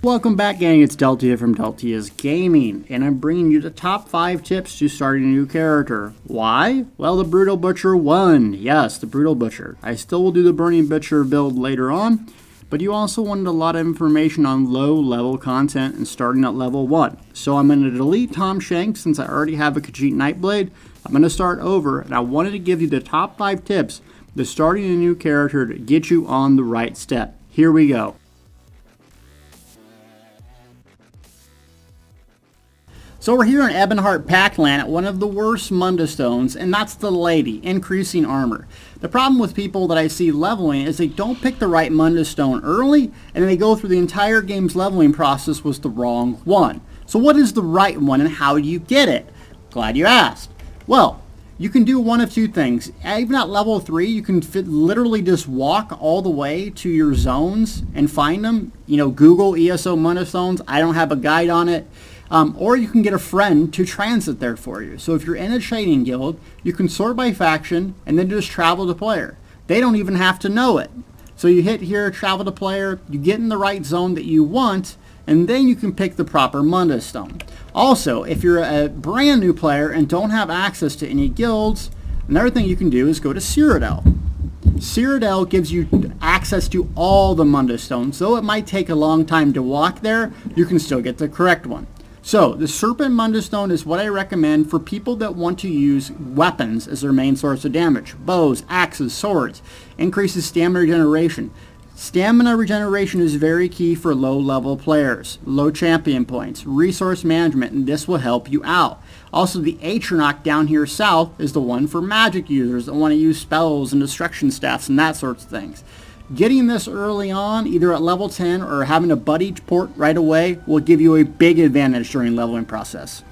Welcome back, gang. It's Delta here from Delta's Gaming, and I'm bringing you the top 5 tips to starting a new character. Why? Well, the Brutal Butcher won. Yes, the Brutal Butcher. I still will do the Burning Butcher build later on, but you also wanted a lot of information on low-level content and starting at level 1. So I'm going to delete Tom Shanks since I already have a Khajiit Nightblade. I'm going to start over, and I wanted to give you the top 5 tips to starting a new character to get you on the right step. Here we go. So we're here in Ebonheart Packland at one of the worst Mundus stones, and that's the Lady, increasing armor. The problem with people that I see leveling is they don't pick the right Mundus stone early, and they go through the entire game's leveling process with the wrong one. So what is the right one, and how do you get it? Glad you asked. Well, you can do one of two things. Even at level 3, you can literally just walk all the way to your zones and find them. You know, Google ESO Mundus stones. I don't have a guide on it. Or you can get a friend to transit there for you. So if you're in a trading guild, you can sort by faction and then just travel to player. They don't even have to know it. So you hit here, travel to player, you get in the right zone that you want, and then you can pick the proper Mundus stone. Also, if you're a brand new player and don't have access to any guilds, another thing you can do is go to Cyrodiil. Cyrodiil gives you access to all the Mundus stones. Though it might take a long time to walk there, you can still get the correct one. So, the Serpent Mundus Stone is what I recommend for people that want to use weapons as their main source of damage. Bows, axes, swords. Increases stamina regeneration. Stamina regeneration is very key for low-level players. Low champion points, resource management, and this will help you out. Also, the Atronach down here south is the one for magic users that want to use spells and destruction staffs and that sorts of things. Getting this early on, either at level 10 or having a buddy port right away, will give you a big advantage during leveling process.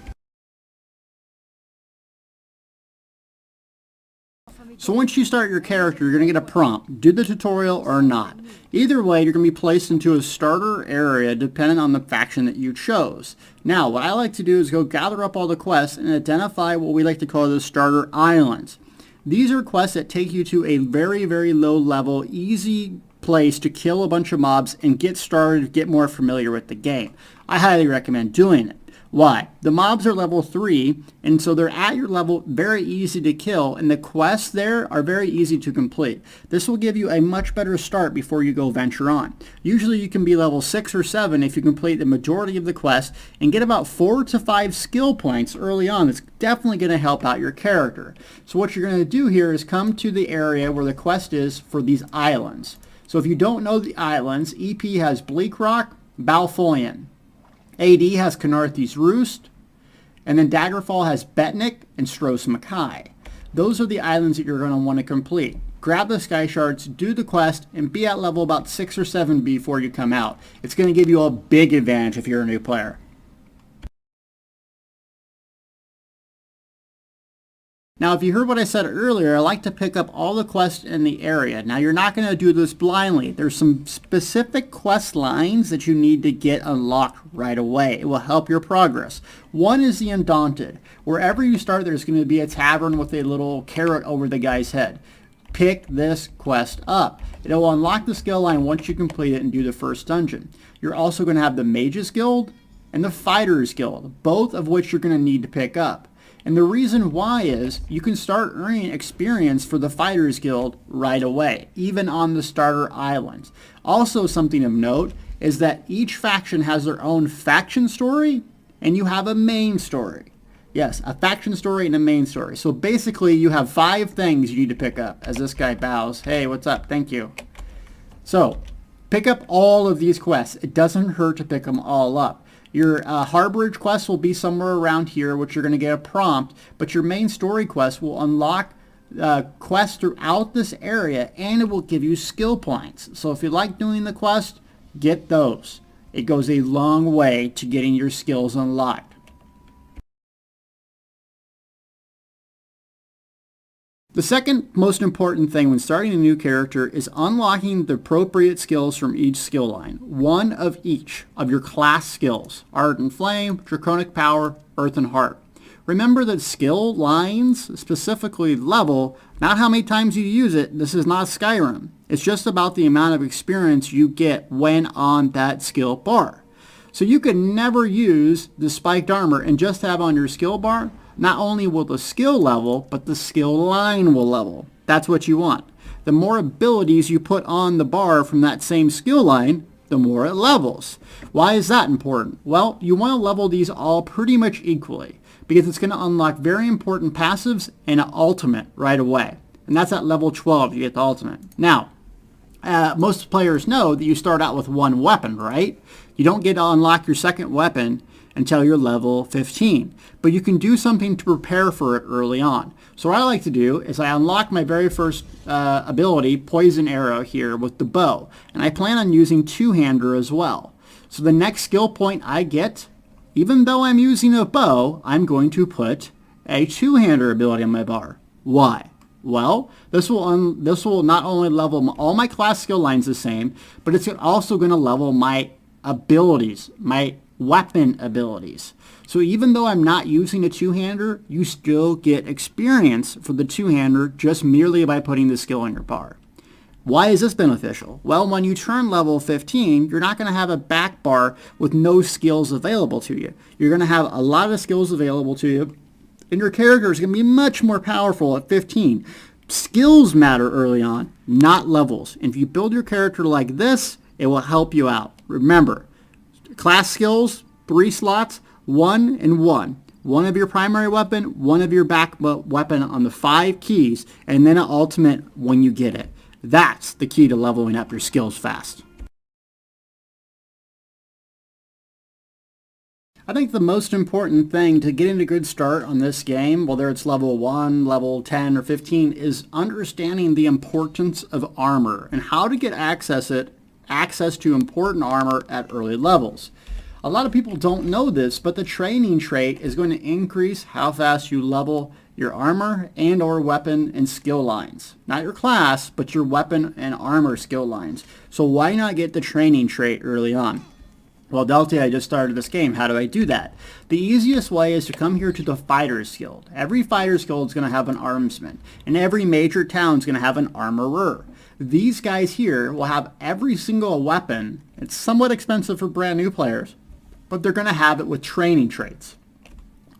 So once you start your character, you're going to get a prompt. Do the tutorial or not. Either way, you're going to be placed into a starter area depending on the faction that you chose. Now, what I like to do is go gather up all the quests and identify what we like to call the starter islands. These are quests that take you to a very, very low level, easy place to kill a bunch of mobs and get started, get more familiar with the game. I highly recommend doing it. Why? The mobs are level 3, and so they're at your level, very easy to kill, and the quests there are very easy to complete. This will give you a much better start before you go venture on. Usually you can be level 6 or 7 if you complete the majority of the quests and get about 4 to 5 skill points early on. It's definitely going to help out your character. So what you're going to do here is come to the area where the quest is for these islands. So if you don't know the islands, EP has Bleak Rock, Balfoyan. AD has Canarthy's Roost, and then Daggerfall has Betnik and Stros Mackay. Those are the islands that you're going to want to complete. Grab the Sky Shards, do the quest, and be at level about 6 or 7 before you come out. It's going to give you a big advantage if you're a new player. Now, if you heard what I said earlier, I like to pick up all the quests in the area. Now, you're not going to do this blindly. There's some specific quest lines that you need to get unlocked right away. It will help your progress. One is the Undaunted. Wherever you start, there's going to be a tavern with a little carrot over the guy's head. Pick this quest up. It will unlock the skill line once you complete it and do the first dungeon. You're also going to have the Mages Guild and the Fighters Guild, both of which you're going to need to pick up. And the reason why is you can start earning experience for the Fighters Guild right away, even on the starter islands. Also, something of note is that each faction has their own faction story, and you have a main story. Yes, a faction story and a main story. So basically, you have 5 things you need to pick up. As this guy bows, hey, what's up? Thank you. So, pick up all of these quests. It doesn't hurt to pick them all up. Your Harborage quest will be somewhere around here, which you're going to get a prompt, but your main story quest will unlock quests throughout this area, and it will give you skill points. So if you like doing the quest, get those. It goes a long way to getting your skills unlocked. The second most important thing when starting a new character is unlocking the appropriate skills from each skill line. One of each of your class skills. Art and Flame, Draconic Power, Earth and Heart. Remember that skill lines specifically level, not how many times you use it. This is not Skyrim. It's just about the amount of experience you get when on that skill bar. So you can never use the spiked armor and just have on your skill bar. Not only will the skill level, but the skill line will level. That's what you want. The more abilities you put on the bar from that same skill line, the more it levels. Why is that important? Well, you want to level these all pretty much equally because it's going to unlock very important passives and an ultimate right away. And that's at level 12 you get the ultimate. Now, most players know that you start out with one weapon, right? You don't get to unlock your second weapon until you're level 15. But you can do something to prepare for it early on. So what I like to do is I unlock my very first ability, Poison Arrow here with the bow. And I plan on using two-hander as well. So the next skill point I get, even though I'm using a bow, I'm going to put a two-hander ability on my bar. Why? Well, this will not only level all my class skill lines the same, but it's also going to level my abilities, my weapon abilities. So even though I'm not using a two-hander, you still get experience for the two-hander just merely by putting the skill on your bar. Why is this beneficial? Well, when you turn level 15, you're not going to have a back bar with no skills available to you. You're going to have a lot of skills available to you, and your character is going to be much more powerful at 15. Skills matter early on, not levels. And if you build your character like this, it will help you out. Remember, class skills, 3 slots, 1 and 1. One of your primary weapon, one of your back weapon on the 5 keys, and then an ultimate when you get it. That's the key to leveling up your skills fast. I think the most important thing to getting a good start on this game, whether it's level 1, level 10, or 15, is understanding the importance of armor and how to get access to important armor at early levels. A lot of people don't know this, but the training trait is going to increase how fast you level your armor and or weapon and skill lines. Not your class, but your weapon and armor skill lines. So why not get the training trait early on? Well, Delta, I just started this game. How do I do that? The easiest way is to come here to the Fighters Guild. Every Fighters Guild is going to have an armsman, and every major town is going to have an armorer. These guys here will have every single weapon. It's somewhat expensive for brand new players, but they're going to have it with training traits.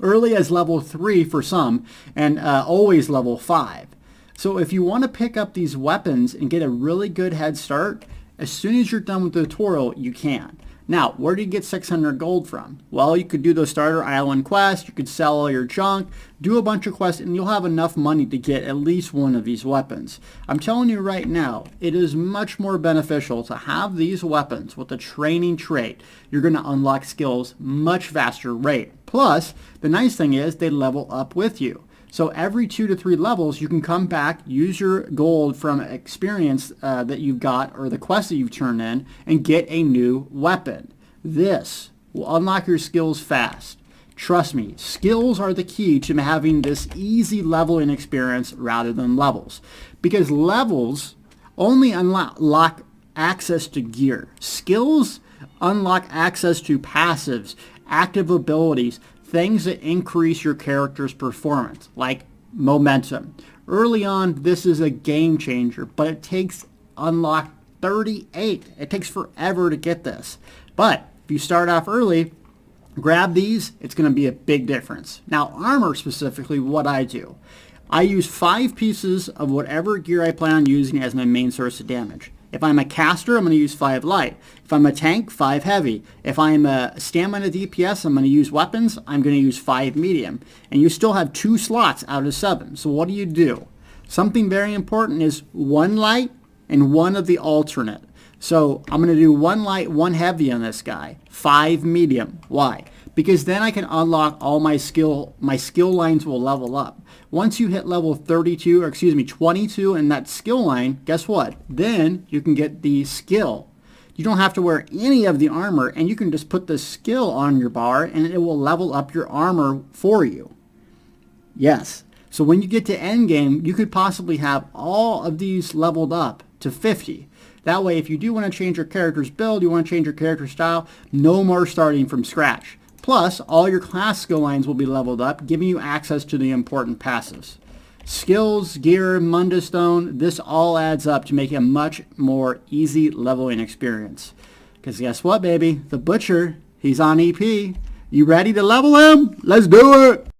Early as level 3 for some, and always level 5. So if you want to pick up these weapons and get a really good head start, as soon as you're done with the tutorial, you can. Now, where do you get 600 gold from? Well, you could do the starter island quest, you could sell all your junk, do a bunch of quests, and you'll have enough money to get at least one of these weapons. I'm telling you right now, it is much more beneficial to have these weapons with a training trait. You're going to unlock skills much faster rate. Plus, the nice thing is they level up with you. So every 2 to 3 levels, you can come back, use your gold from experience that you've got or the quest that you've turned in, and get a new weapon. This will unlock your skills fast. Trust me, skills are the key to having this easy leveling experience rather than levels. Because levels only unlock access to gear. Skills unlock access to passives, active abilities, things that increase your character's performance, like momentum. Early on, this is a game changer, but it takes unlock 38. It takes forever to get this. But if you start off early, grab these, it's going to be a big difference. Now, armor specifically, what I do. I use 5 pieces of whatever gear I plan on using as my main source of damage. If I'm a caster, I'm going to use 5 light. If I'm a tank, 5 heavy. If I'm a stamina DPS, I'm going to use weapons. I'm going to use 5 medium. And you still have 2 slots out of 7. So what do? Something very important is 1 light and 1 of the alternate. So I'm going to do 1 light, 1 heavy on this guy. 5 medium. Why? Because then I can unlock all my skill lines will level up. Once you hit level 22 in that skill line, guess what? Then you can get the skill. You don't have to wear any of the armor, and you can just put the skill on your bar and it will level up your armor for you. Yes. So when you get to end game, you could possibly have all of these leveled up to 50. That way, if you do want to change your character's build, you want to change your character style, no more starting from scratch. Plus, all your class skill lines will be leveled up, giving you access to the important passives. Skills, gear, Mundus stone, this all adds up to make a much more easy leveling experience. Because guess what, baby? The Butcher, He's on EP. You ready to level him? Let's do it!